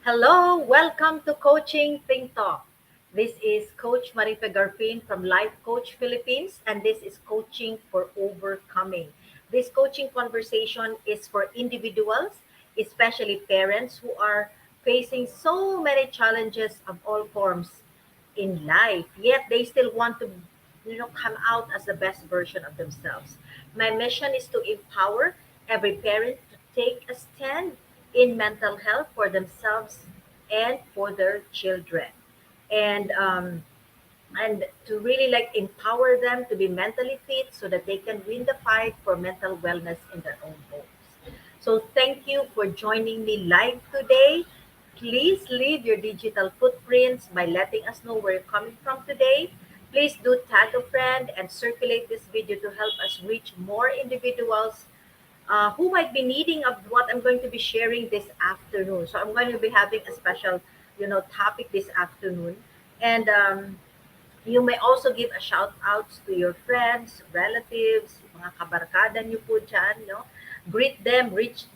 Hello, welcome to Coaching Think Talk. This is Coach Marife Garfin from Life Coach Philippines, and this is Coaching for Overcoming. This coaching conversation is for individuals, especially parents who are facing so many challenges of all forms in life, yet they still want to come out as the best version of themselves. My mission is to empower every parent to take a stand in mental health for themselves and for their children, and and to really like empower them to be mentally fit so that they can win the fight for mental wellness in their own homes. So thank you for joining me live today. Please leave your digital footprints by letting us know where you're coming from today. Please do tag a friend and circulate this video to help us reach more individuals who might be needing of what I'm going to be sharing this afternoon. So I'm going to be having a special, topic this afternoon, and you may also give a shout outs to your friends, relatives, mga kabarkada niyo po dyan, no? Greet them, reach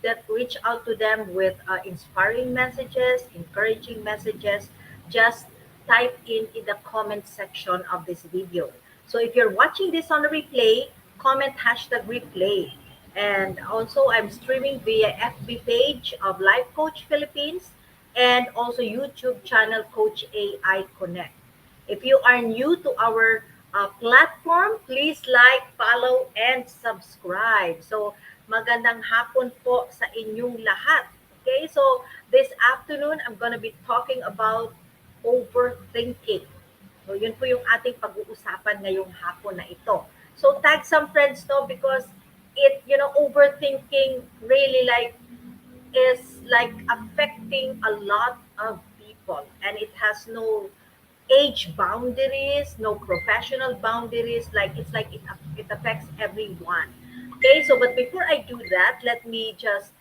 out to them with inspiring messages, encouraging messages. Just type in the comment section of this video. So if you're watching this on a replay, comment hashtag replay. And also, I'm streaming via FB page of Life Coach Philippines and also YouTube channel Coach AI Connect. If you are new to our platform, please like, follow, and subscribe. So, magandang hapon po sa inyong lahat. Okay, so this afternoon, I'm gonna be talking about overthinking. So, yun po yung ating pag-uusapan ngayong hapon na ito. So, tag some friends no because overthinking really like is like affecting a lot of people, and it has no age boundaries, no professional boundaries. Like it affects everyone. Okay, so but before I do that, let me just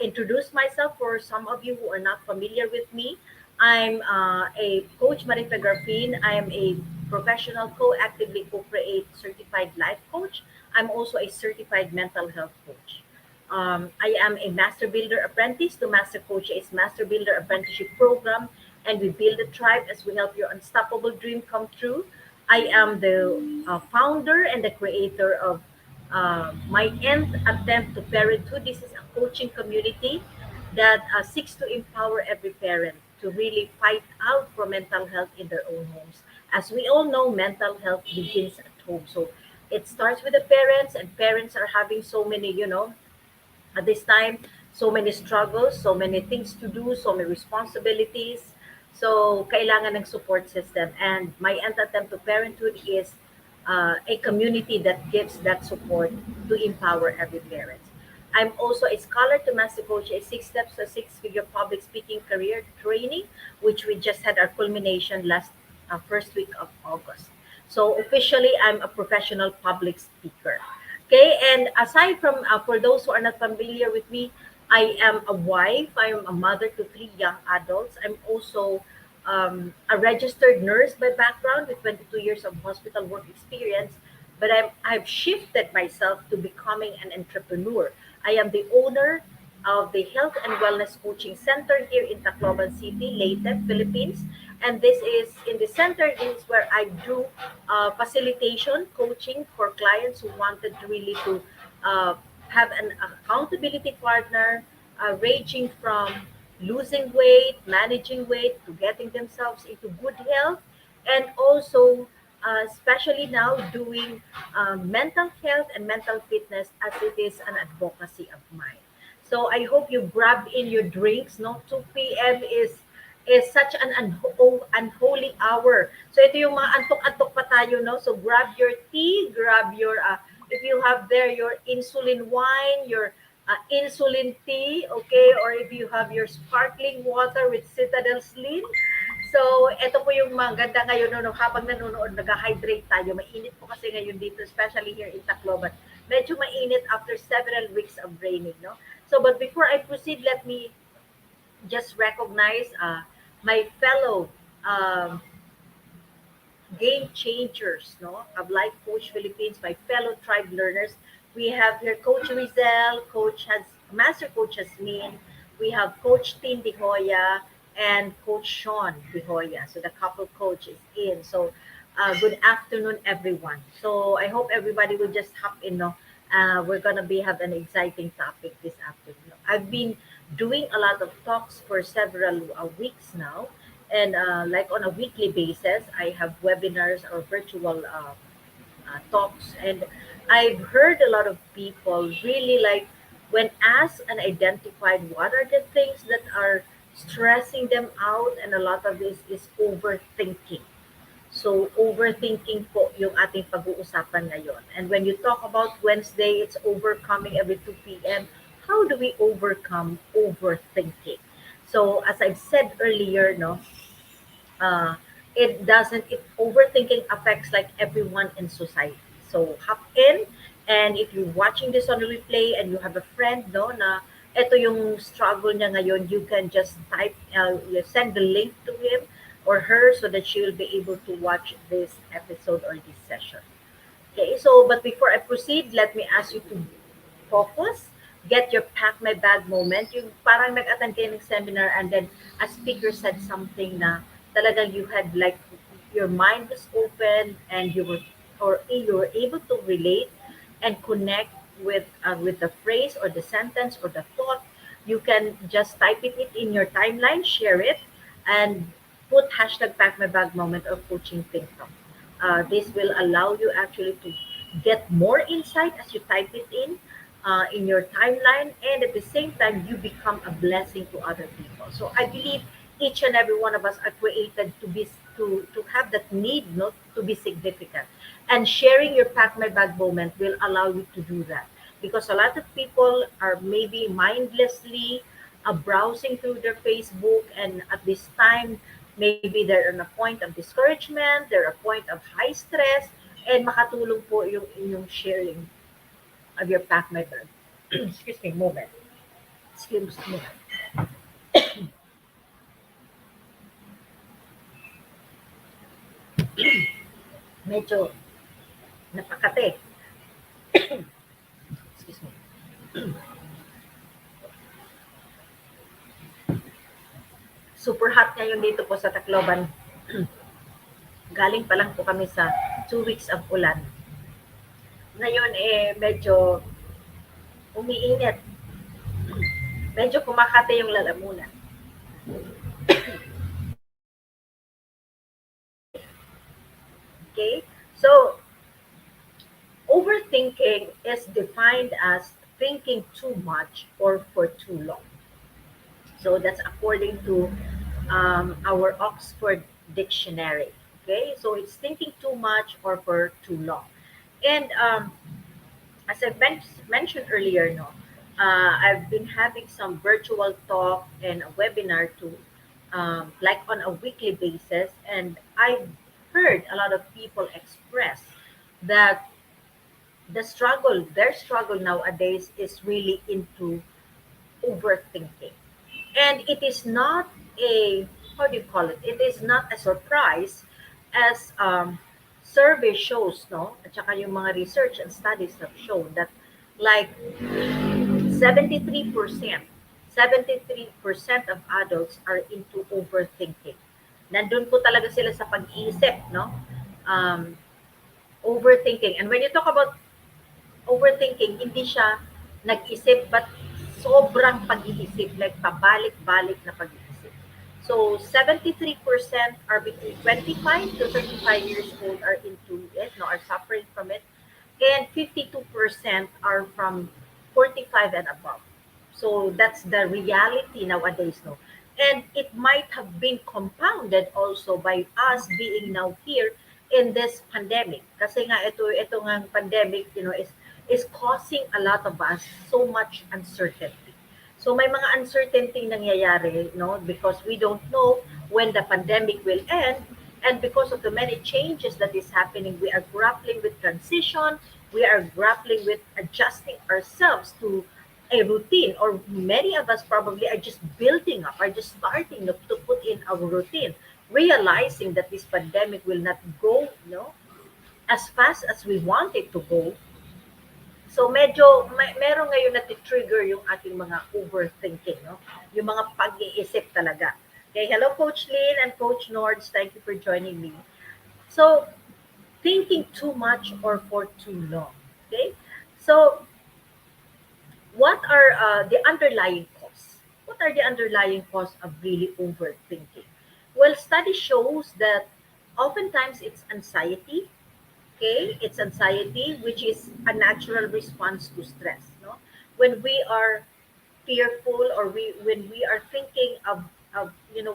introduce myself for some of you who are not familiar with me. I'm a Coach Marife Garfin. I am a professional co-actively co-create certified life coach. I'm also a certified mental health coach. I am a Master Builder Apprentice. The Master Coach is Master Builder Apprenticeship Program, and we build a tribe as we help your unstoppable dream come true. I am the founder and the creator of my nth attempt to parenthood. This is a coaching community that seeks to empower every parent to really fight out for mental health in their own homes. As we all know, mental health begins at home. So it starts with the parents, and parents are having so many, at this time, so many struggles, so many things to do, so many responsibilities. So kailangan ng support system, and my attempt to parenthood is a community that gives that support to empower every parent. I'm also a scholar to Master Coach, a six steps to six-figure public speaking career training, which we just had our culmination last first week of August. So officially, I'm a professional public speaker. Okay, and aside from, for those who are not familiar with me, I am a wife, I am a mother to three young adults. I'm also a registered nurse by background with 22 years of hospital work experience, but I've shifted myself to becoming an entrepreneur. I am the owner of the Health and Wellness Coaching Center here in Tacloban City, Leyte, Philippines. And this is in the center is where I do facilitation coaching for clients who wanted really to uh, have an accountability partner, ranging from losing weight, managing weight, to getting themselves into good health, and also especially now doing mental health and mental fitness as it is an advocacy of mine. So I hope you grab in your drinks. No, 2 p.m. is such an unholy hour. So ito yung mga antok-antok pa tayo, no? So grab your tea, grab your if you have there your insulin wine, your insulin tea, okay, or if you have your sparkling water with Citadel Slim. So, ito po yung maganda ngayon no, habang nanonood, nag-hydrate tayo. Mainit po kasi ngayon dito, especially here in Tacloban. Medyo mainit after several weeks of raining, no? So, but before I proceed, let me just recognize my fellow um, game changers, no, of Life Coach Philippines, my fellow tribe learners. We have here Coach Rizel, Coach has Master Coach Jasmine. We have Coach Tin De Hoya, and Coach Sean Bihoya. So the couple coach is in. So good afternoon, everyone. So I hope everybody will just hop in. No? We're gonna be have an exciting topic this afternoon. I've been doing a lot of talks for several weeks now, and like on a weekly basis, I have webinars or virtual talks, and I've heard a lot of people really like when asked and identified what are the things that are stressing them out, and a lot of this is overthinking. So overthinking po yung ating pag-uusapan ngayon. And when you talk about Wednesday, it's overcoming every 2 p.m. How do we overcome overthinking? So as I've said earlier, no, uh, it doesn't it overthinking affects like everyone in society. So hop in, and if you're watching this on the replay and you have a friend no na ito yung struggle niya ngayon, you can just type you send the link to him or her so that she will be able to watch this episode or this session. Okay, so but before I proceed, let me ask you to focus, get your pack my bag moment. Yung parang nag-attend kayo ng seminar and then a speaker said something na talagang you had like your mind was open and you were able to relate and connect with the phrase or the sentence or the thought. You can just type it in your timeline, share it, and put hashtag pack my bag moment or coaching TikTok. This will allow you actually to get more insight as you type it in your timeline, and at the same time you become a blessing to other people. So I believe each and every one of us are created to have that need not to be significant, and sharing your pack my bag moment will allow you to do that, because a lot of people are maybe mindlessly browsing through their Facebook, and at this time maybe they're on a point of discouragement, they're a point of high stress, and makatulong po yung inyong sharing of your pack my bag. Excuse me, moment. Excuse me. Medyo napakate. Excuse me. Super hot ngayon dito po sa Tacloban. Galing pa lang po kami sa 2 weeks of ulan. Ngayon medyo umiinit. Medyo kumakate yung lalamunan. Okay? So, overthinking is defined as thinking too much or for too long. So that's according to our Oxford Dictionary. Okay, so it's thinking too much or for too long. And as I mentioned earlier, no, I've been having some virtual talk and a webinar to like on a weekly basis, and I've heard a lot of people express that their struggle nowadays is really into overthinking. And it is not a, how do you call it? It is not a surprise as survey shows, no? At saka yung mga research and studies have shown that like 73%, 73% of adults are into overthinking. Nandun po talaga sila sa pag-iisip, no? Um, Overthinking. And when you talk about overthinking, hindi siya nag-isip but sobrang pag-iisip, like pabalik-balik na pag-iisip. So 73% are between 25 to 35 years old are into it, no, are suffering from it, and 52% are from 45 and above. So that's the reality nowadays, no. And it might have been compounded also by us being now here in this pandemic. Kasi nga ito nga pandemic, is causing a lot of us so much uncertainty. So may mga uncertainty nangyayari, no, because we don't know when the pandemic will end, and because of the many changes that is happening, we are grappling with transition, we are grappling with adjusting ourselves to a routine, or many of us probably are just building up, are just starting to put in our routine, realizing that this pandemic will not go, as fast as we want it to go. So medyo meron ngayon na trigger yung ating mga overthinking, no? Yung mga pag-iisip talaga. Okay, hello, Coach Lynn and Coach Nords. Thank you for joining me. So, thinking too much or for too long. Okay, so what are the underlying causes? What are the underlying cause of really overthinking? Well, study shows that oftentimes it's anxiety. Okay, it's anxiety, which is a natural response to stress. No, when we are fearful or we when we are thinking of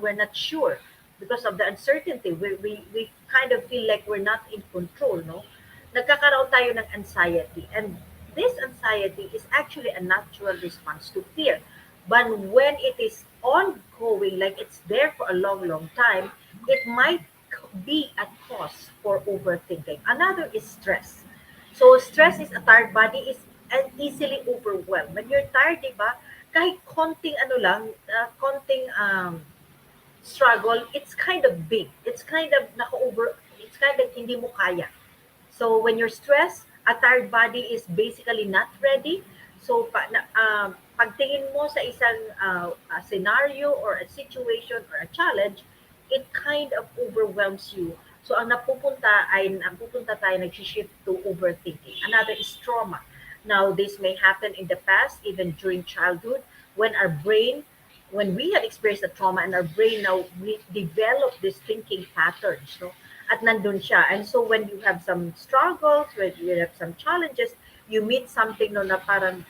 we're not sure because of the uncertainty we kind of feel like we're not in control, no, nagkakaroon tayo ng anxiety, and this anxiety is actually a natural response to fear, but when it is ongoing, like it's there for a long time, it might be a cause for overthinking. Another is stress. So stress is a tired body is and easily overwhelmed. When you're tired, di ba, kahit konting ano lang, konting struggle, it's kind of big. It's kind of naka-over, it's kind of hindi mo kaya. So when you're stressed, a tired body is basically not ready. So pagtingin mo sa isang scenario or a situation or a challenge, it kind of overwhelms you. So ang napupunta tayo nag-shift to overthinking. Another is trauma. Now this may happen in the past, even during childhood, when our brain, when we have experienced a trauma and our brain now we develop these thinking patterns, no? At nandun siya. And so when you have some struggles, when you have some challenges, you meet something no na parang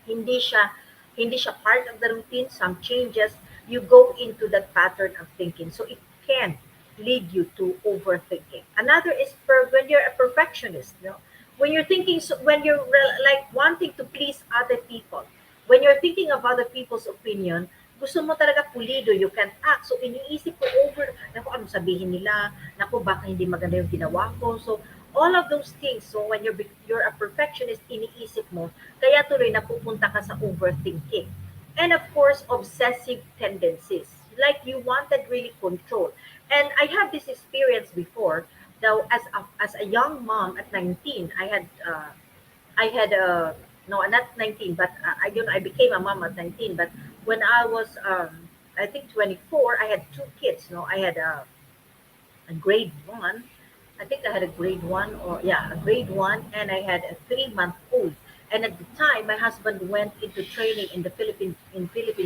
hindi siya hindi siya part of the routine, some changes, you go into that pattern of thinking. So it can lead you to overthinking. Another is when you're a perfectionist, no? When you're thinking, so when you're like wanting to please other people, when you're thinking of other people's opinion, gusto mo talaga pulido, you can't act. So iniisip ko over, naku, ano sabihin nila, naku, baka hindi maganda yung ginawa ko. So all of those things, so when you're a perfectionist, iniisip mo, kaya tuloy napupunta ka sa overthinking. And of course, obsessive tendencies. Like you wanted really control. And I had this experience before. Now, as a young mom at 19, I had no, not 19, but I became a mom at 19. But when I was I think 24, I had two kids. No, I had a grade one. I think I had a grade one, or yeah, a grade one, and I had a 3 month old. And at the time, my husband went into training in the Philippine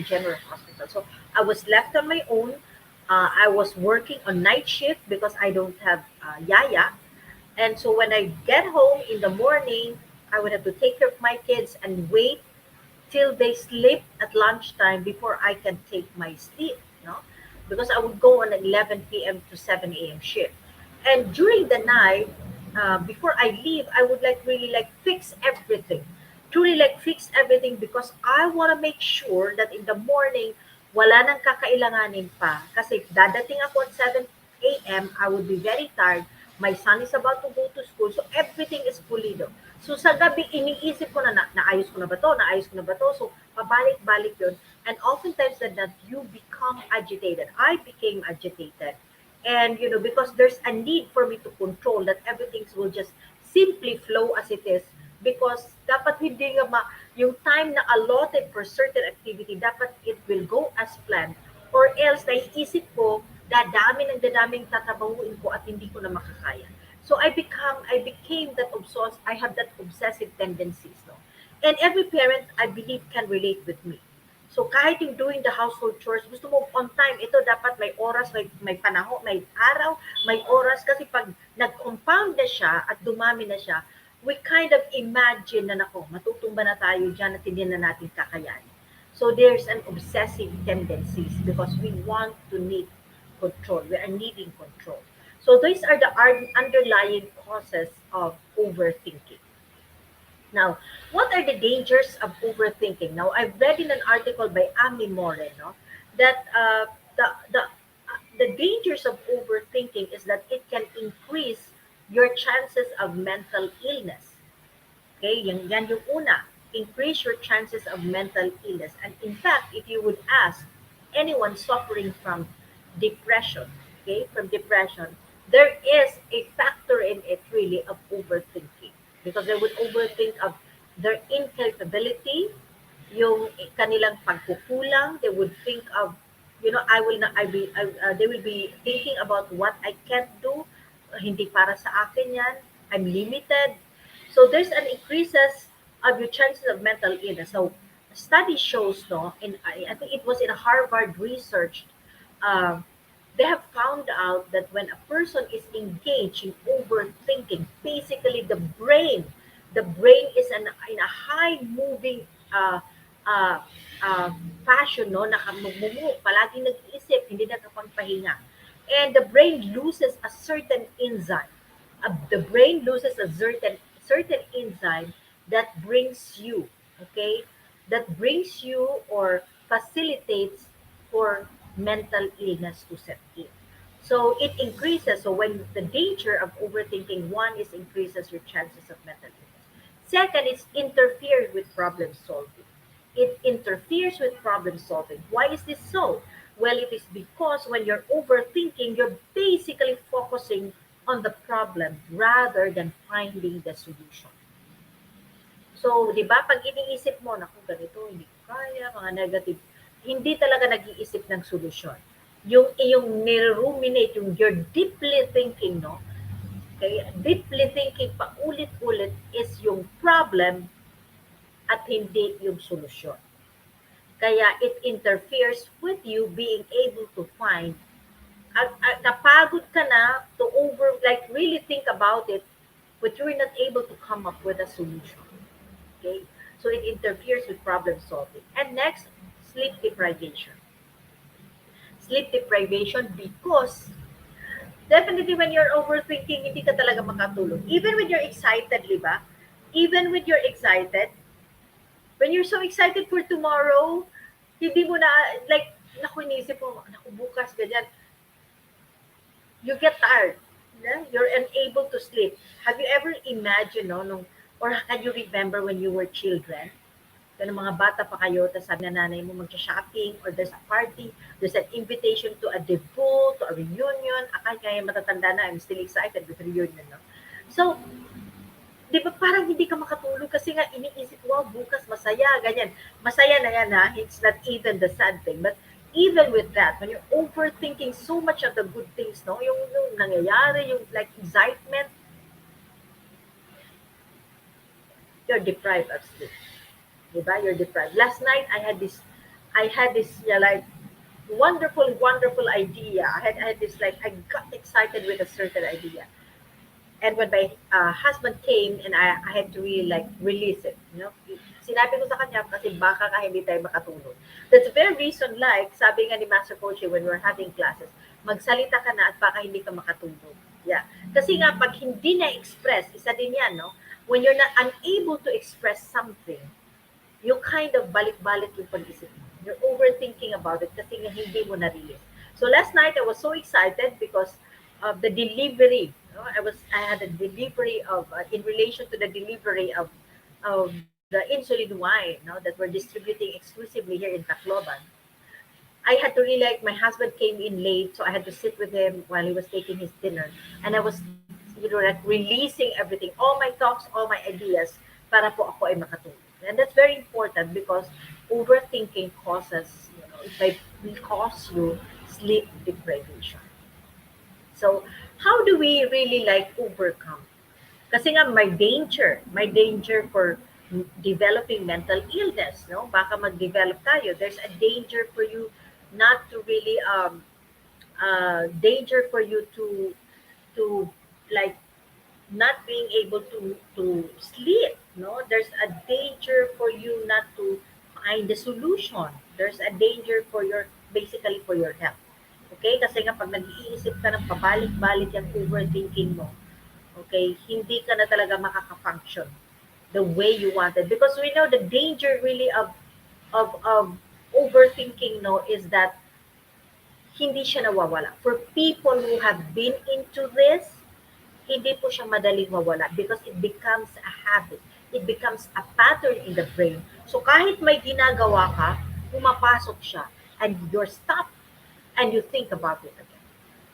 General Hospital. So I was left on my own. I was working on night shift because I don't have yaya. And so when I get home in the morning, I would have to take care of my kids and wait till they sleep at lunchtime before I can take my sleep, no? Because I would go on an 11 p.m. to 7 a.m. shift. And during the night, before I leave, I would like really like fix everything. Truly like fix everything because I want to make sure that in the morning, wala nang kakailanganin pa. Kasi dadating ako at 7 a.m., I would be very tired. My son is about to go to school, so everything is pulido. So sa gabi, iniisip ko na, naayos ko na ba to? Naayos ko na ba to? So pabalik-balik yun. And oftentimes that you become agitated. I became agitated. And because there's a need for me to control that everything will just simply flow as it is, because dapat hindi nga yung time na allotted for certain activity, dapat it will go as planned, or else naiisip ko dadaming tatabahuin ko at hindi ko na makakaya. So I became that obsessed. I have that obsessive tendencies, no? And every parent, I believe, can relate with me. So kahit yung doing the household chores, gusto mo on time, ito dapat may oras, may panahon, may araw, may oras. Kasi pag nag-compound na siya at dumami na siya, we kind of imagine na nako, matutumba na tayo dyan at hindi na natin kakayanin. So there's an obsessive tendencies because we want to need control. We are needing control. So these are the underlying causes of overthinking. Now, what are the dangers of overthinking? Now, I've read in an article by Ami Moreno that the dangers of overthinking is that it can increase your chances of mental illness. Okay, yan yung una. Increase your chances of mental illness. And in fact, if you would ask anyone suffering from depression, okay, from depression, there is a factor in it really of overthinking, because they would overthink of their incapability, yung kanilang pagkukulang, they would think of I will not, they will be thinking about what I can't do. Hindi para sa akin yan. I'm limited. So there's an increases of your chances of mental illness. So study shows, no, I think it was in a Harvard research, um, they have found out that when a person is engaged in overthinking, basically the brain is in a high moving uh, uh, fashion, no, nakamumumu, palaging nag-iisip, hindi nakapagpahinga. And the brain loses a certain enzyme. The brain loses a certain enzyme that brings you, okay, that brings you or facilitates for mental illness to set in. So it increases. So when the danger of overthinking, one is increases your chances of mental illness. Second is interferes with problem solving. It interferes with problem solving. Why is this so? Well, it is because when you're overthinking, you're basically focusing on the problem rather than finding the solution. So, 'di ba, 'pag iniisip mo, "Naku, ganito, hindi ko kaya," mga negative, hindi talaga nag-iisip ng solusyon. Yung iyong nire-ruminate, yung you're deeply thinking, no? Okay? Deeply thinking paulit-ulit is yung problem at hindi yung solusyon. Kaya it interferes with you being able to find, napagod ka na to like really think about it, but you're not able to come up with a solution. Okay? So it interferes with problem solving. And next, sleep deprivation. Sleep deprivation because definitely when you're overthinking, hindi ka talaga makatulog. Even when you're excited, di ba? Even when you're excited, when you're so excited for tomorrow, hindi mo na, like, naku, iniisip mo, naku, bukas, ganyan, you get tired. Yeah? You're unable to sleep. Have you ever imagined, no, or can you remember when you were children? Kaya mga bata pa kayo, tapos sabi na nanay mo mag-shopping or there's a party, there's an invitation to a debut, to a reunion. Akay kaya matatanda na, I'm still excited with reunion. No? So, di ba parang hindi ka makatulog kasi nga iniisip mo, bukas masaya, ganyan. Masaya na yan ha, it's not even the sad thing. But even with that, when you're overthinking so much of the good things, no, yung nangyayari, yung like excitement, you're deprived of sleep. Diba? You're deprived. Last night, I had this yeah, like wonderful idea. I had this like I got excited with a certain idea, and when my husband came and I had to really like release it, sinabi ko sa kanya kasi baka ka hindi tayo makatulog. That's the very reason, like sabi nga ni Master Coach when we're having classes, magsalita ka na at baka hindi ka makatulog. Yeah. Kasi nga pag hindi na-express, isa din yan, no? When you're not unable to express something, you kind of balik-balik yung pag-isip mo. You're overthinking about it kasi nga hindi mo na-release. So last night I was so excited because of the delivery. I had a delivery of in relation to the delivery of the insulin wine, that we're distributing exclusively here in Tacloban. I had to really like my husband came in late, so I had to sit with him while he was taking his dinner, and I was like releasing everything, all my thoughts, all my ideas, para po ako ay makatulog. And that's very important because overthinking it may cause you sleep deprivation. So, how do we really like overcome? Kasi nga may danger for developing mental illness, no? Baka mag-develop tayo. There's a danger for you not to really danger for you to like not being able to sleep, no? There's a danger for you not to find the solution. There's a danger for your basically for your health. Okay? Kasi nga pag nag-iisip ka ng pabalik-balik yung overthinking mo, okay, hindi ka na talaga makaka-function the way you wanted because we know the danger really of overthinking, no, is that hindi siya nawawala. For people who have been into this, hindi po siya madaling mawala because it becomes a habit. It becomes a pattern in the brain. So kahit may ginagawa ka, pumapasok siya and you're stopped and you think about it again.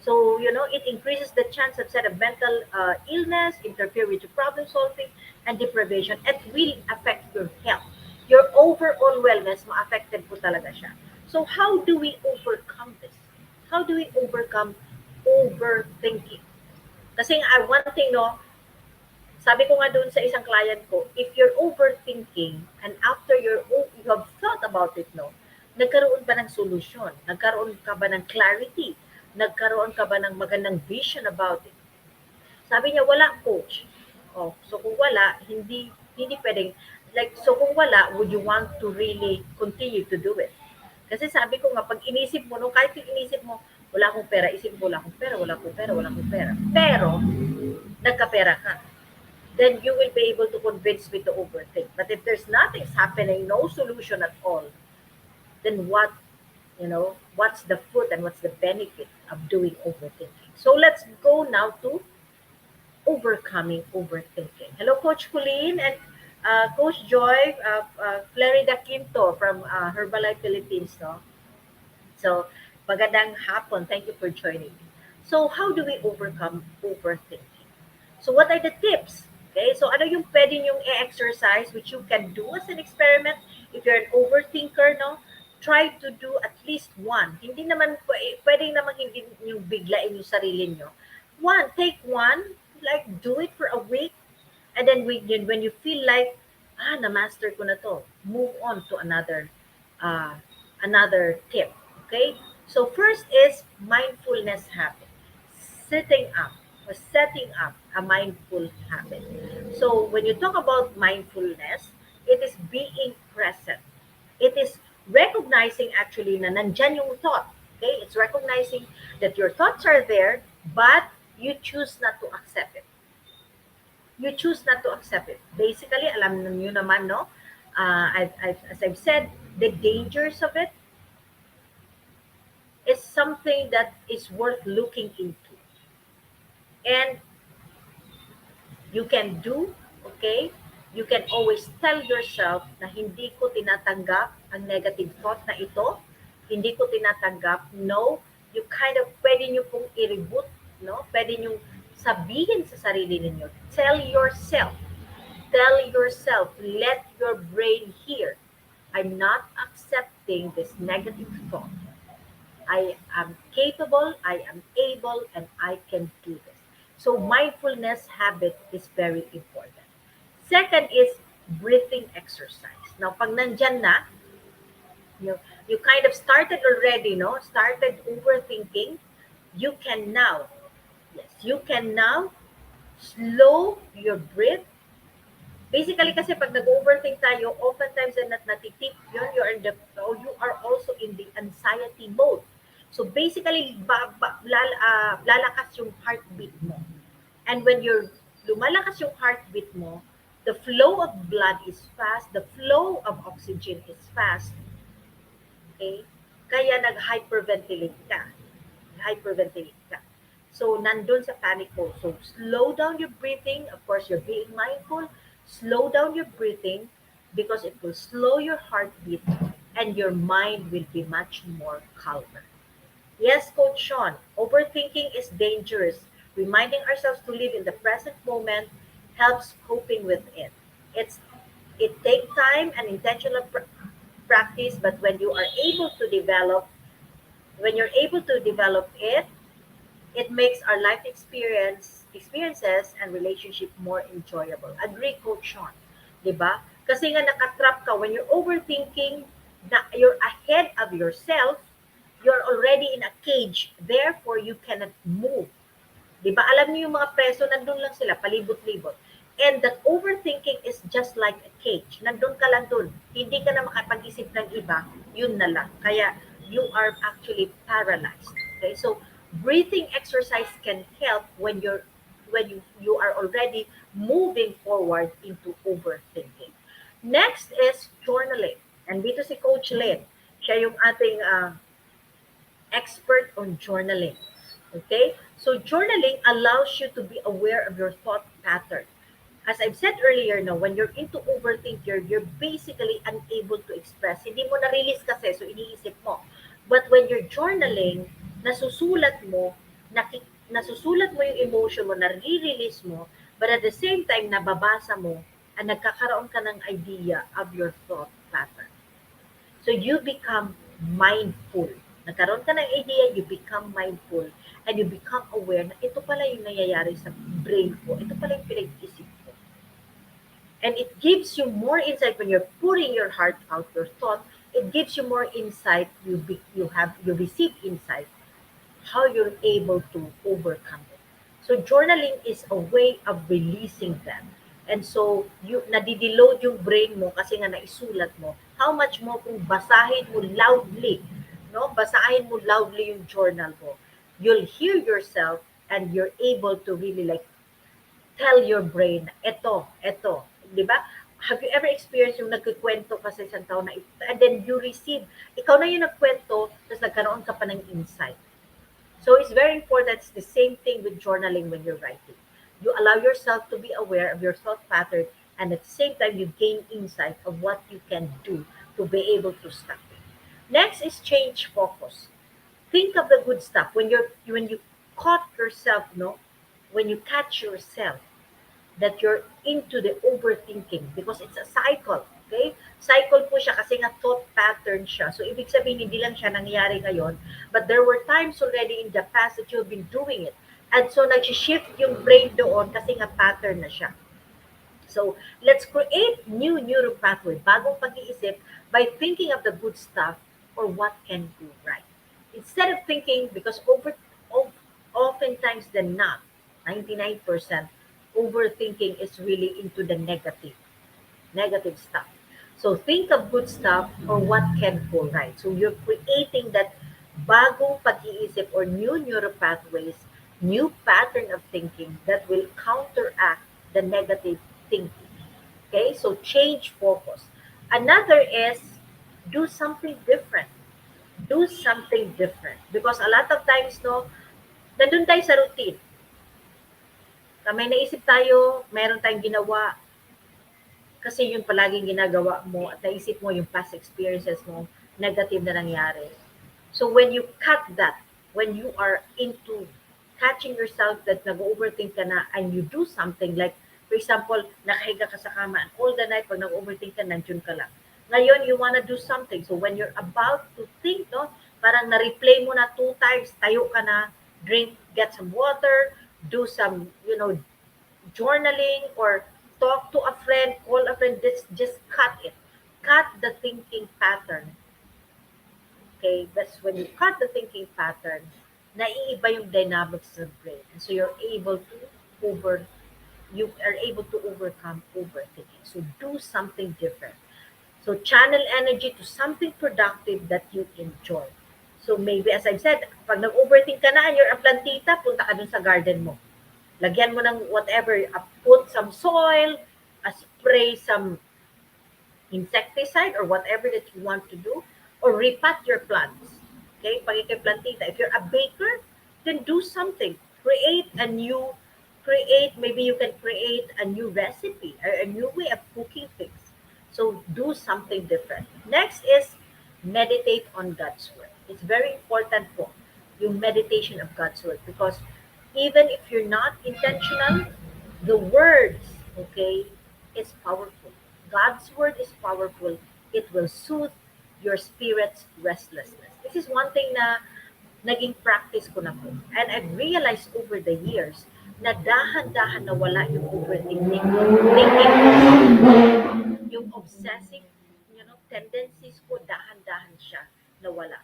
So, it increases the chance of mental illness, interfere with your problem solving, and deprivation. It will affect your health. Your overall wellness, ma-affected po talaga siya. So, how do we overcome How do we overcome overthinking? Kasi nga, one thing, no, sabi ko nga doon sa isang client ko, if you're overthinking and after you have thought about it, no, nagkaroon ba ng solusyon? Nagkaroon ka ba ng clarity? Nagkaroon ka ba ng magandang vision about it? Sabi niya, wala, coach. Oh, so kung wala, hindi pwedeng, like, so kung wala, would you want to really continue to do it? Kasi sabi ko nga, pag inisip mo, no, kahit yung inisip mo, wala akong pera, isip mo, wala akong pera, wala akong pera, wala akong pera. Pero, nagkapera ka, then you will be able to convince me to overthink. But if there's nothing's happening, no solution at all, then what's the fruit and what's the benefit of doing overthinking? So let's go now to overcoming overthinking. Hello, Coach Colleen and Coach Joy, Florida Quinto from Herbalife Philippines. No? So, magandang hapon. Thank you for joining me. So, how do we overcome overthinking? So, what are the tips? Okay, so ano yung pwede yung i-exercise which you can do as an experiment if you're an overthinker, no? Try to do at least one. Hindi naman, pwedeng naman hindi yung biglain yung sarili nyo. One, take one, like do it for a week, and then when you feel like, na-master ko na to, move on to uh, another tip. Okay? So first is mindfulness habit. Sitting up or setting up a mindful habit. So when you talk about mindfulness, it is being present. It is recognizing actually na nandyan yung thought. Okay? It's recognizing that your thoughts are there, but you choose not to accept it. You choose not to accept it. Basically, alam niyo naman, no? As I've said, the dangers of it is something that is worth looking into. And you can do, okay? You can always tell yourself na hindi ko tinatanggap ang negative thought na ito. Hindi ko tinatanggap. No, you kind of, pwede nyo pong i-reboot, no? Pwede nyo sabihin sa sarili ninyo. Tell yourself, let your brain hear. I'm not accepting this negative thought. I am capable, I am able, and I can do this. So mindfulness habit is very important. Second is breathing exercise. Now, pag nandyan na, you kind of started already, no? Started overthinking, you can now, yes, you can now slow your breath. Basically, kasi pag nag-overthink tayo, oftentimes na natitip yun, you are also in the anxiety mode. So basically, lalakas yung heartbeat mo. And when lumalakas yung heartbeat mo, the flow of blood is fast, the flow of oxygen is fast. Okay? Kaya nag-hyperventilate ka. Hyperventilate ka. So, nandun sa panic mode. So, slow down your breathing. Of course, you're being mindful. Slow down your breathing because it will slow your heartbeat and your mind will be much more calmer. Yes, Coach Sean, overthinking is dangerous. Reminding ourselves to live in the present moment helps coping with it. It's it takes time and intentional practice, but when you're able to develop it, it makes our experiences and relationship more enjoyable. Agree, Coach Sean. 'Di ba? Kasi nga nakatrap ka when you're overthinking, na you're ahead of yourself, you're already in a cage, therefore you cannot move. 'Di ba? Alam niyo yung mga preso nandun lang sila palibot-libot. And that overthinking is just like a cage. Nandun ka lang dun. Hindi ka na makapag-isip ng iba, yun na lang. Kaya you are actually paralyzed. Okay? So breathing exercise can help when you are already moving forward into overthinking. Next is journaling. And dito si Coach Lynn. Siya yung ating expert on journaling. Okay? So journaling allows you to be aware of your thought pattern. As I've said earlier, no, when you're into overthink, you're basically unable to express. Hindi mo na-release kasi, so iniisip mo. But when you're journaling, nasusulat mo yung emotion mo, nare-release mo, but at the same time, nababasa mo, at nagkakaroon ka ng idea of your thought pattern. So you become mindful. Nagkaroon ka ng idea, you become mindful, and you become aware na ito pala yung nangyayari sa brain ko, ito pala yung pinag-isip ko. And it gives you more insight when you're putting your heart out, your thought. It gives you more insight. You receive insight how you're able to overcome it. So journaling is a way of releasing them. And so you nadideload yung brain mo kasi nga naisulat mo. How much more kung basahin mo loudly, no? Basahin mo loudly yung journal mo. You'll hear yourself and you're able to really like tell your brain, eto, 'di ba? Have you ever experienced yung nagkukuwento ka sa isang tao na and then you receive, ikaw na yung nagkwento, tapos nagkaroon ka pa ng insight. So it's very important. It's the same thing with journaling when you're writing. You allow yourself to be aware of your thought pattern, and at the same time, you gain insight of what you can do to be able to stop it. Next is change focus. Think of the good stuff when you caught yourself, no, when you catch yourself that you're into the overthinking because it's a cycle. Okay? Cycle po siya kasi nga thought pattern siya. So, ibig sabihin, hindi lang siya nangyari ngayon, but there were times already in the past that you've been doing it. And so, nag-shift yung brain doon kasi nga pattern na siya. So, let's create new neural pathway, bagong pag-iisip by thinking of the good stuff or what can go right. Instead of thinking, because oftentimes than not, 99%, overthinking is really into the negative stuff. So think of good stuff or what can go right. So you're creating that bagong pag-iisip or new neural pathways, new pattern of thinking that will counteract the negative thinking. Okay, so change focus. Another is do something different. Do something different. Because a lot of times, no, nandun tayo sa routine. May naisip tayo, meron tayong ginawa, kasi yung palaging ginagawa mo at naisip mo yung past experiences mo, negative na nangyari. So when you cut that, when you are into catching yourself that nag-overthink ka na and you do something like, for example, nakahiga ka sa kama and all the night pag nag-overthink ka, nandiyon ka lang. Ngayon, you wanna do something. So when you're about to think, no, parang na-replay mo na 2 times, tayo ka na, drink, get some water, do some, journaling or talk to a friend, call a friend, just cut it. Cut the thinking pattern. Okay, that's when you cut the thinking pattern, naiiba yung dynamics of the brain. And so over, you are able to overcome overthinking. So do something different. So channel energy to something productive that you enjoy. So maybe as I've said, pag nag-overthink ka na and you're a plantita, punta ka dun sa garden mo. Lagyan mo ng whatever, put some soil, spray some insecticide or whatever that you want to do, or repot your plants. Okay, pag ikay plantita. If you're a baker, then do something. Maybe you can create a new recipe or a new way of cooking things. So do something different. Next is meditate on God's word. It's very important po yung meditation of God's word because even if you're not intentional, the words, okay, is powerful. God's word is powerful. It will soothe your spirit's restlessness. This is one thing na naging practice ko na po. And I've realized over the years na dahan-dahan nawala yung overthinking. Yung obsessive, tendencies ko, dahan-dahan siya nawala.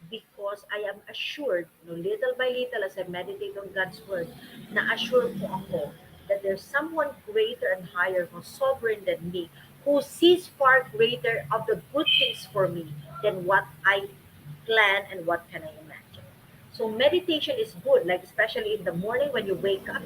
Because I am assured, little by little as I meditate on God's word, na assured po ako that there's someone greater and higher, more sovereign than me, who sees far greater of the good things for me than what I plan and what can I imagine. So meditation is good, like especially in the morning when you wake up,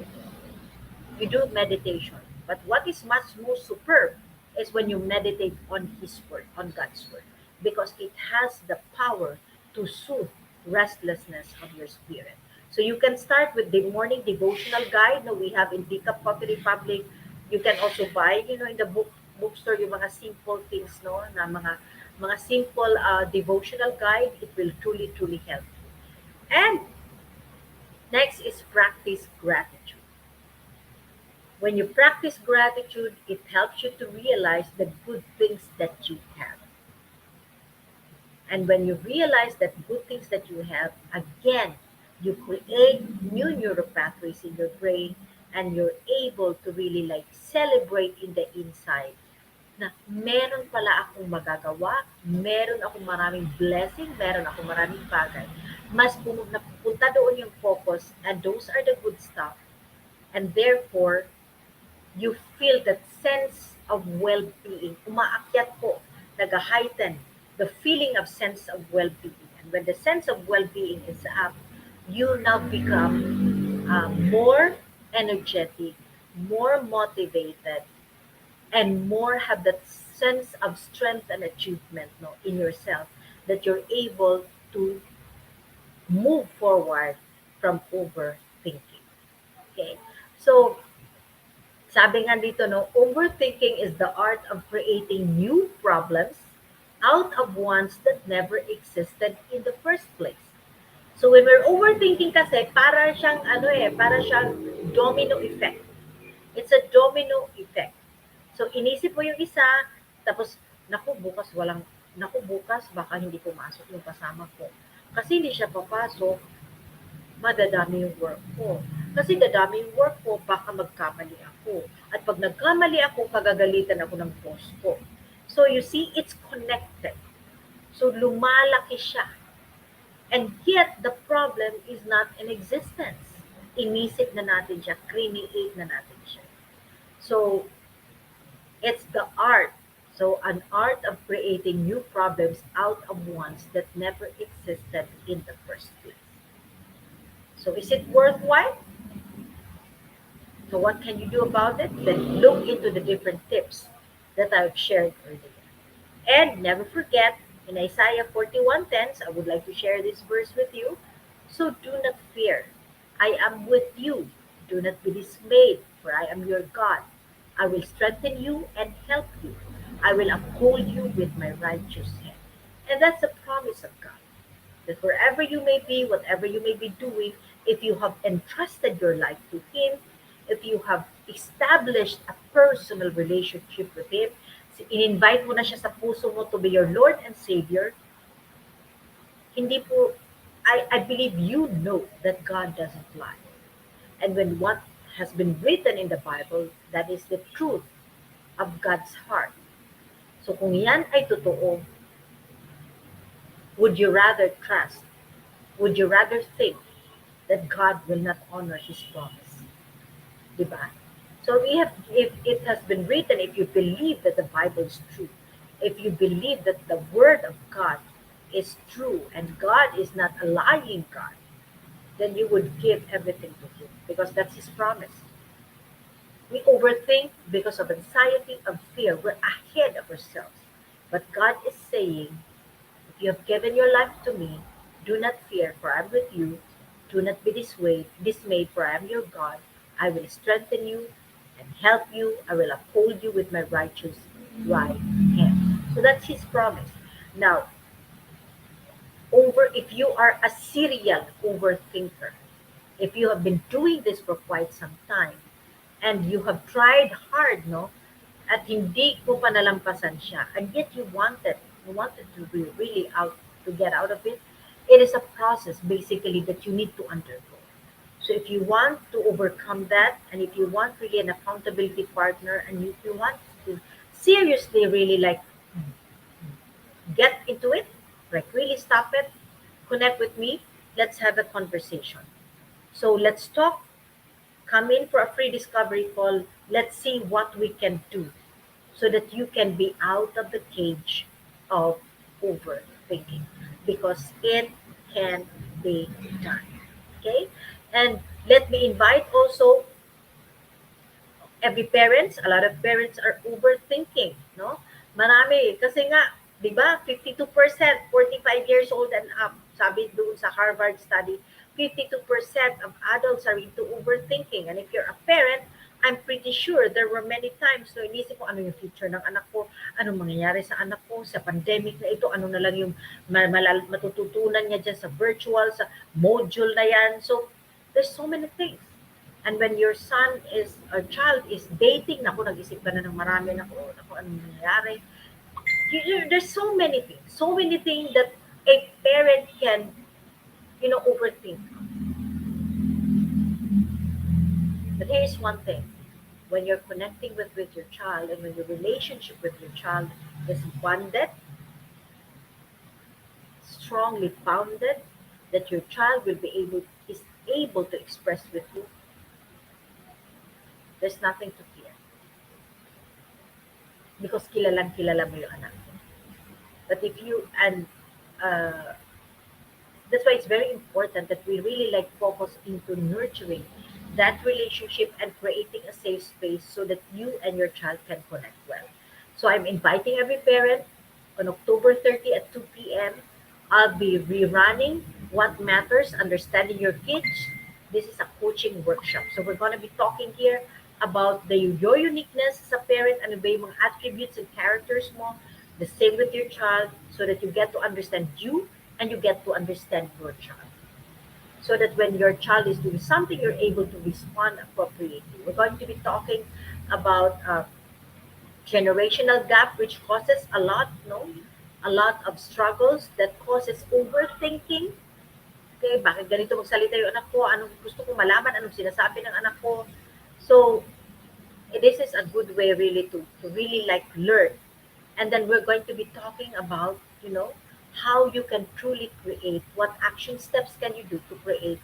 you do meditation. But what is much more superb is when you meditate on His Word, on God's Word, because it has the power to soothe restlessness of your spirit. So you can start with the morning devotional guide. No, we have in Decaf Coffee Republic. You can also buy, in the bookstore yung mga simple things, no, na mga simple devotional guide. It will truly, truly help. And next is practice gratitude. When you practice gratitude, it helps you to realize the good things that you have. And when you realize that good things that you have, again, you create new neural pathways in your brain, and you're able to really like celebrate in the inside na meron pala akong magagawa, meron akong maraming blessing, meron akong maraming bagay. Mas napupunta doon yung focus, and those are the good stuff. And therefore, you feel that sense of well-being. Umaakyat po, nag-heighten the feeling of sense of well-being. And when the sense of well-being is up, you now become more energetic, more motivated, and more have that sense of strength and achievement, no, in yourself, that you're able to move forward from overthinking. Okay? So, sabi nga dito, no, overthinking is the art of creating new problems out of ones that never existed in the first place. So when we're overthinking kasi, para siyang para siyang domino effect. It's a domino effect. So inisip mo yung isa, tapos naku bukas baka hindi pumasok yung kasama ko. Kasi hindi siya papasok, madadami yung work ko. Kasi dadami yung work ko, baka magkamali ako. At pag nagkamali ako, kagagalitan ako ng boss ko. So you see, it's connected. So lumalaki siya. And yet, the problem is not in existence. Inisip na natin siya, create na natin siya. So, it's the art. So, an art of creating new problems out of ones that never existed in the first place. So, is it worthwhile? So, what can you do about it? Then look into the different tips that I've shared earlier. And never forget, in Isaiah 41:10, I would like to share this verse with you. So do not fear. I am with you. Do not be dismayed, for I am your God. I will strengthen you and help you. I will uphold you with my righteous hand. And that's the promise of God. That wherever you may be, whatever you may be doing, if you have entrusted your life to Him, if you have established a personal relationship with Him, in-invite mo na siya sa puso mo to be your Lord and Savior, hindi po, I believe you know that God doesn't lie. And when what has been written in the Bible, that is the truth of God's heart. So kung yan ay totoo, would you rather trust? Would you rather think that God will not honor His promise? Diba? So if it has been written, if you believe that the Bible is true, if you believe that the Word of God is true and God is not a lying God, then you would give everything to Him because that's His promise. We overthink because of anxiety, of fear. We're ahead of ourselves. But God is saying, if you have given your life to me, do not fear, for I am with you. Do not be dismayed, for I am your God. I will strengthen you and help you. I will uphold you with my righteous right hand. So that's His promise. Now, if you are a serial overthinker, if you have been doing this for quite some time, and you have tried hard, no, at hindi ko pa nalampasan siya, and yet you wanted to be really out to get out of it, it is a process basically that you need to undergo. So if you want to overcome that, and if you want really an accountability partner, and if you want to seriously really like get into it, like really stop it, connect with me, let's have a conversation. So let's talk, come in for a free discovery call. Let's see what we can do so that you can be out of the cage of overthinking because it can be done. Okay? And let me invite also every parents, a lot of parents are overthinking, no? Marami kasi nga, 'di ba? 52%, 45 years old and up. Sabi doon sa Harvard study, 52% of adults are into overthinking. And if you're a parent, I'm pretty sure there were many times na inisip ko ano yung future ng anak ko, anong mangyayari sa anak ko sa pandemic na ito, ano na lang yung matututunan niya dyan sa virtual, sa module na yan. So, there's so many things. And when your son is, or child is dating, naku, nag-isip ka na ng marami, naku, anong nangyayari. There's so many things that A parent can, overthink. But here's one thing: when you're connecting with your child, and when your relationship with your child is bonded, strongly bounded, that your child is able to express with you, there's nothing to fear because kilalang kilala mo yung anak mo. But if you and uh, that's why it's very important that we really like focus into nurturing that relationship and creating a safe space so that you and your child can connect well. So I'm inviting every parent on October 30 at 2 p.m. I'll be rerunning What Matters, Understanding Your Kids. This is a coaching workshop. So we're going to be talking here about your uniqueness as a parent, ano ba yung mga attributes and characters mo, the same with your child, so that you get to understand you and you get to understand your child. So that when your child is doing something, you're able to respond appropriately. We're going to be talking about generational gap, which causes a lot, no? A lot of struggles that causes overthinking. Okay, bakit ganito magsalita yung anak ko? Anong gusto ko malaman? Anong sinasabi ng anak ko? So, this is a good way really to really like learn. And then we're going to be talking about, how you can truly create, what action steps can you do to create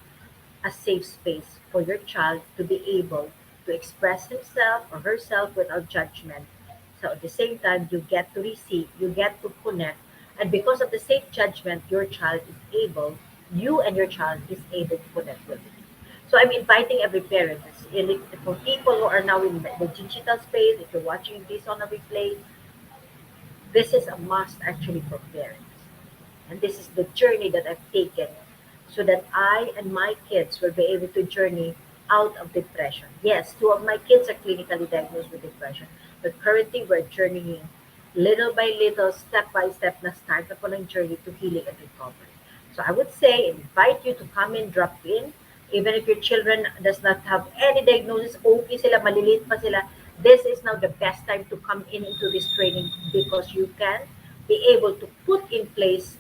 a safe space for your child to be able to express himself or herself without judgment. So at the same time, you get to receive, you get to connect, and because of the safe judgment, you and your child is able to connect with it. So I'm inviting every parent, for people who are now in the digital space, if you're watching this on a replay, this is a must actually for parents. And this is the journey that I've taken so that I and my kids will be able to journey out of depression. Yes, two of my kids are clinically diagnosed with depression, but currently we're journeying little by little, step by step, na start na po ng journey to healing and recovery. So I would say, invite you to come in, drop in, even if your children does not have any diagnosis, okay sila, maliliit pa sila, this is now the best time to come in into this training because you can be able to put in place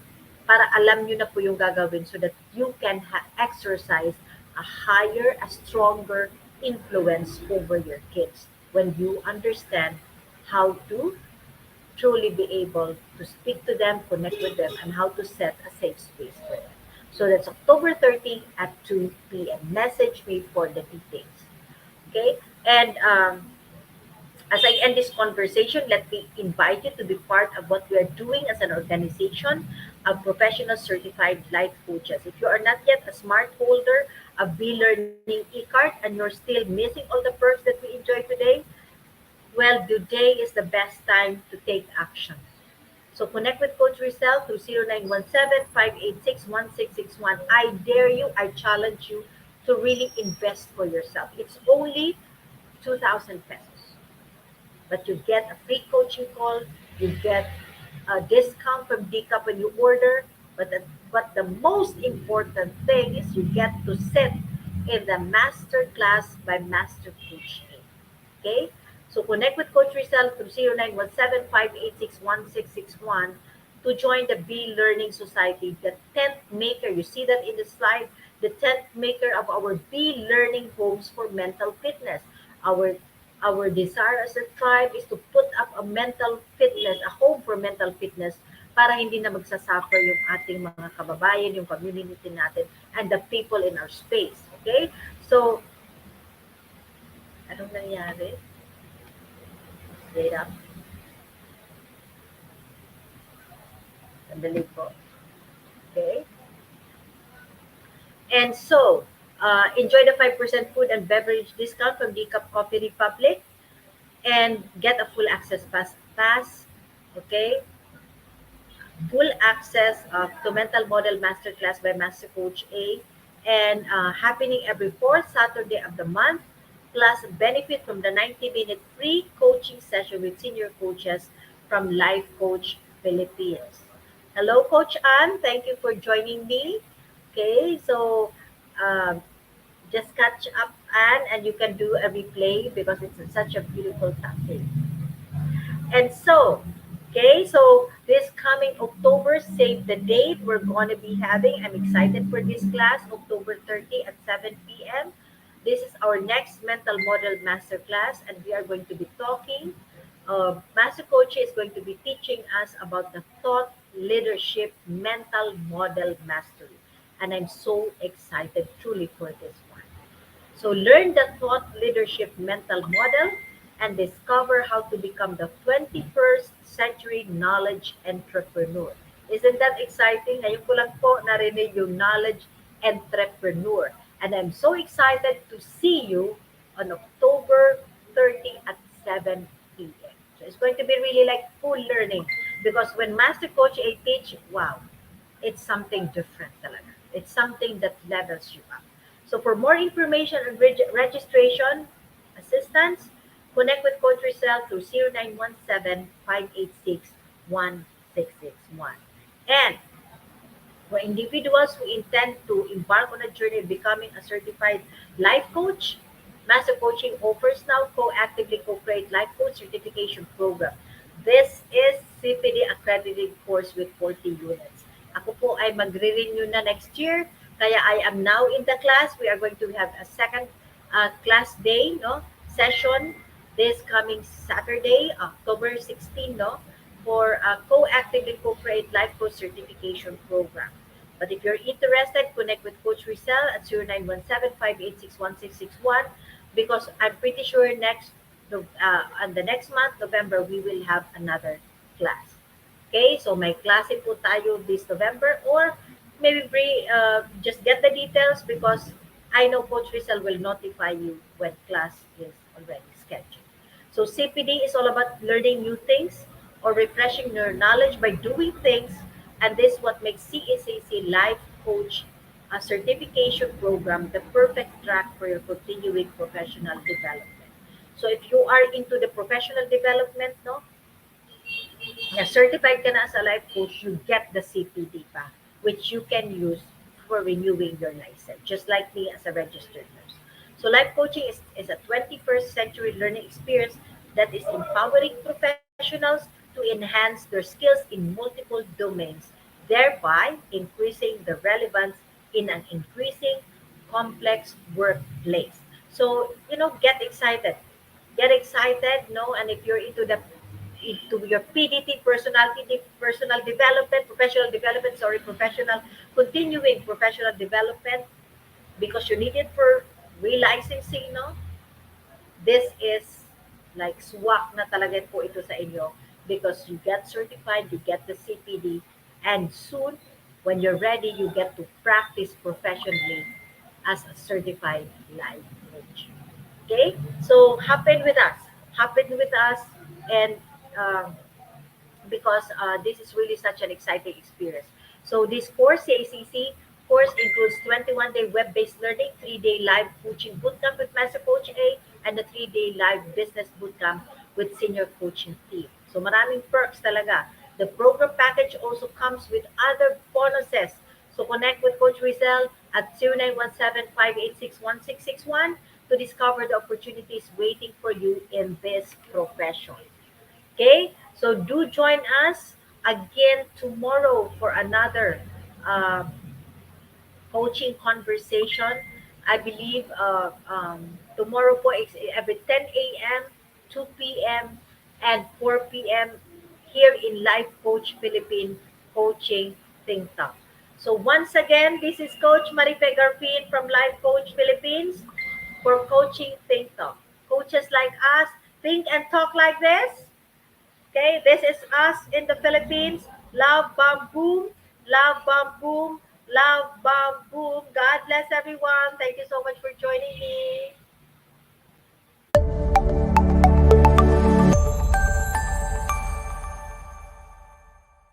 para alam nyo na po yung gagawin so that you can exercise a higher, a stronger influence over your kids when you understand how to truly be able to speak to them, connect with them, and how to set a safe space for them. So that's October 30 at 2 p.m. Message me for the details. Okay? And as I end this conversation, let me invite you to be part of what we are doing as an organization of professional certified life coaches. If you are not yet a smart holder of B-Learning e-card and you're still missing all the perks that we enjoy today, well, today is the best time to take action. So connect with Coach Rizal through 0917-586-1661. I dare you, I challenge you to really invest for yourself. It's only 2,000 pesos, but you get a free coaching call, you get a discount from DCAP when you order, but the most important thing is you get to sit in the master class by Master Coach A. Okay? So connect with Coach Rizal through 0917-586-1661 to join the Be Learning Society, the tent maker. You see that in the slide, the tent maker of our Be Learning homes for mental fitness. Our our desire as a tribe is to put up a mental fitness, a home for mental fitness para hindi na magsasuffer yung ating mga kababayan, yung community natin, and the people in our space. Okay? So, anong nangyari? Wait up. Sandali po. Okay? And so, enjoy the 5% food and beverage discount from Decaf Coffee Republic and get a full access pass. Okay? Full access to Mental Model Masterclass by Master Coach A and happening every fourth Saturday of the month, plus benefit from the 90-minute free coaching session with senior coaches from Life Coach Philippines. Hello, Coach Ann. Thank you for joining me. Okay, so um, just catch up, Ann, and you can do a replay because it's such a beautiful topic. And so, Okay, so this coming October, save the date. We're going to be having, I'm excited for this class, October 30 at 7 p.m. This is our next mental model masterclass, and we are going to be talking. Master Coach is going to be teaching us about the thought leadership mental model mastery. And I'm so excited truly for this one. So learn the thought leadership mental model and discover how to become the 21st century knowledge entrepreneur. Isn't that exciting? Ngayon ko lang po narinig yung knowledge entrepreneur. And I'm so excited to see you on October 30 at 7 p.m. So it's going to be really like full learning because when Master Coach A teach, wow, it's something different talaga. It's something that levels you up. So for more information and registration assistance, connect with Coach Rizal through 0917-586-1661. And for individuals who intend to embark on a journey of becoming a certified life coach, Master Coaching offers now co-actively co-create life coach certification program. This is CPD accredited course with 40 units. Ako po ay magre-renew na next year, kaya I am now in the class. We are going to have a second class day, no, session this coming Saturday, October 16, no, for co-actively co-create life coach certification program. But if you're interested, connect with Coach Rizal at 0917-586-1661 because I'm pretty sure on the next month, November, we will have another class. Okay, so may klase po tayo this November or maybe just get the details because I know Coach Rizal will notify you when class is already scheduled. So CPD is all about learning new things or refreshing your knowledge by doing things, and this is what makes CACC Life Coach a certification program the perfect track for your continuing professional development. So if you are into the professional development, no, na certified ka na as a life coach, you get the CPD pa, which you can use for renewing your license, just like me as a registered nurse. So life coaching is a 21st century learning experience that is empowering professionals to enhance their skills in multiple domains, thereby increasing the relevance in an increasing complex workplace. So, get excited. Get excited, no? And if you're into your PDT, personal development, professional development, sorry, professional, continuing professional development, because you need it for relicensing, no? This is like swak na talaga po ito sa inyo because you get certified, you get the CPD, and soon, when you're ready, you get to practice professionally as a certified life coach. Okay? So, happen with us. Happen with us, and um, because this is really such an exciting experience. So this course, CACC course includes 21-day web-based learning, 3-day live coaching bootcamp with Master Coach A, and a 3-day live business bootcamp with senior coaching team. So maraming perks talaga. The program package also comes with other bonuses. So connect with Coach Rizal at 0917-586-1661 to discover the opportunities waiting for you in this profession. Okay, so do join us again tomorrow for another uh, coaching conversation. I believe tomorrow po is every 10 a.m., 2 p.m., and 4 p.m. here in Life Coach Philippine Coaching Think Tank. So once again, this is Coach Marife Garfin from Life Coach Philippines for Coaching Think Tank. Coaches like us think and talk like this. Okay, this is us in the Philippines. Love, bomb, boom. Love, bomb, boom. Love, bomb, boom. God bless everyone. Thank you so much for joining me.